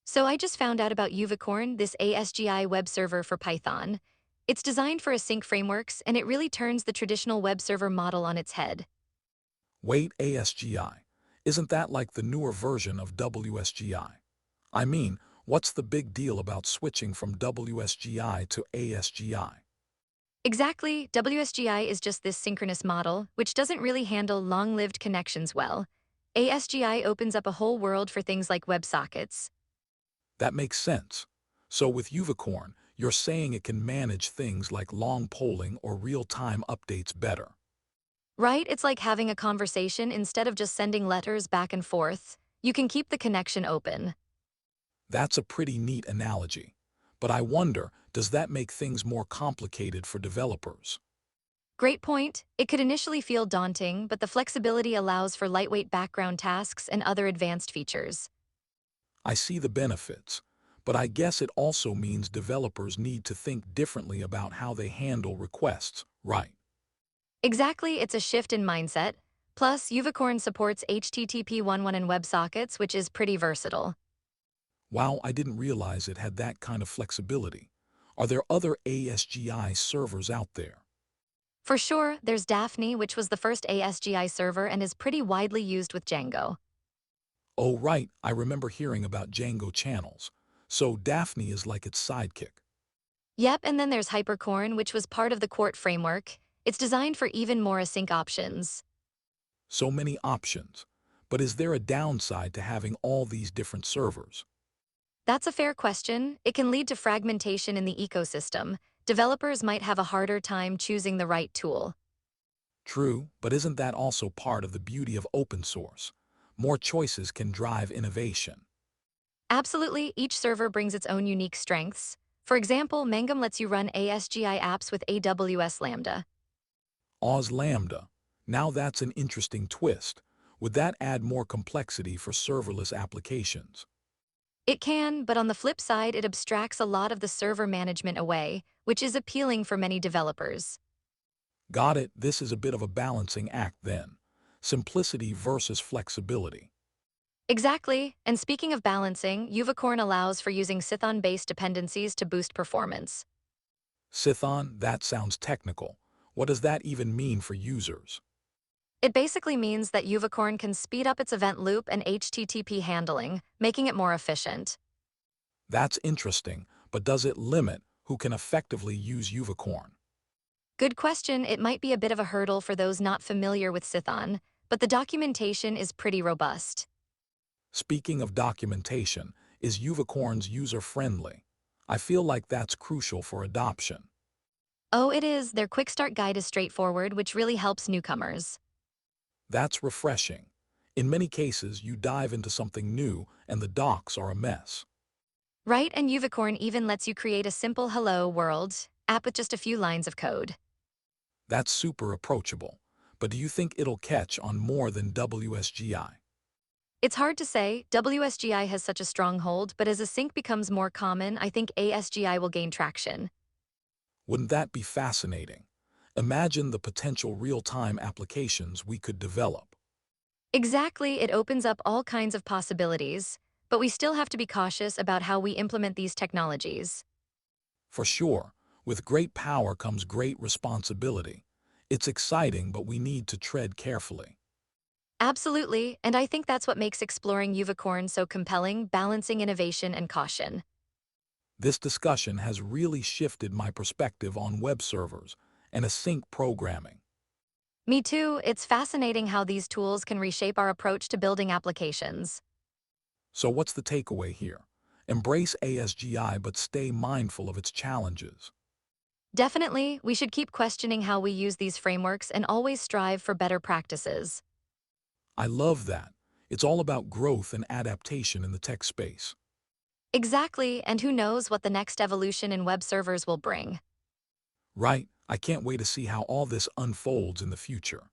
So I just found out about uvicorn, this ASGI web server for Python. It's designed for async frameworks, and it really turns the traditional web server model on its head. Wait, ASGI. Isn't that like the newer version of WSGI? I mean, what's the big deal about switching from WSGI to ASGI? Exactly, WSGI is just this synchronous model, which doesn't really handle long-lived connections well. ASGI opens up a whole world for things like WebSockets. That makes sense. So with uvicorn, you're saying it can manage things like long polling or real-time updates better. Right? It's like having a conversation instead of just sending letters back and forth. You can keep the connection open. That's a pretty neat analogy. But I wonder, does that make things more complicated for developers? Great point. It could initially feel daunting, but the flexibility allows for lightweight background tasks and other advanced features. I see the benefits, but I guess it also means developers need to think differently about how they handle requests, right? Exactly, it's a shift in mindset. Plus, uvicorn supports HTTP 1.1 and WebSockets, which is pretty versatile. Wow, I didn't realize it had that kind of flexibility. Are there other ASGI servers out there? For sure, there's Daphne, which was the first ASGI server and is pretty widely used with Django. Oh, right, I remember hearing about Django channels. So Daphne is like its sidekick. Yep, and then there's Hypercorn, which was part of the Quart framework. It's designed for even more async options. So many options. But is there a downside to having all these different servers? That's a fair question. It can lead to fragmentation in the ecosystem. Developers might have a harder time choosing the right tool. True, but isn't that also part of the beauty of open source? More choices can drive innovation. Absolutely, each server brings its own unique strengths. For example, Mangum lets you run ASGI apps with AWS Lambda. Oz Lambda. Now that's an interesting twist. Would that add more complexity for serverless applications? It can, but on the flip side, it abstracts a lot of the server management away, which is appealing for many developers. Got it, this is a bit of a balancing act then. Simplicity versus flexibility. Exactly, and speaking of balancing, uvicorn allows for using Cython-based dependencies to boost performance. Cython, that sounds technical. What does that even mean for users? It basically means that uvicorn can speed up its event loop and HTTP handling, making it more efficient. That's interesting, but does it limit who can effectively use uvicorn? Good question, it might be a bit of a hurdle for those not familiar with Cython, but the documentation is pretty robust. Speaking of documentation, is uvicorns user-friendly? I feel like that's crucial for adoption. Oh, it is, their quick start guide is straightforward, which really helps newcomers. That's refreshing. In many cases, you dive into something new and the docs are a mess. Right, and uvicorn even lets you create a simple hello world app with just a few lines of code. That's super approachable. But do you think it'll catch on more than WSGI? It's hard to say, WSGI has such a strong hold, but as async becomes more common, I think ASGI will gain traction. Wouldn't that be fascinating? Imagine the potential real-time applications we could develop. Exactly, it opens up all kinds of possibilities, but we still have to be cautious about how we implement these technologies. For sure, with great power comes great responsibility. It's exciting, but we need to tread carefully. Absolutely, and I think that's what makes exploring uvicorn so compelling, balancing innovation and caution. This discussion has really shifted my perspective on web servers and async programming. Me too, it's fascinating how these tools can reshape our approach to building applications. So what's the takeaway here? Embrace ASGI but stay mindful of its challenges. Definitely, we should keep questioning how we use these frameworks and always strive for better practices. I love that. It's all about growth and adaptation in the tech space. Exactly, and who knows what the next evolution in web servers will bring. Right? I can't wait to see how all this unfolds in the future.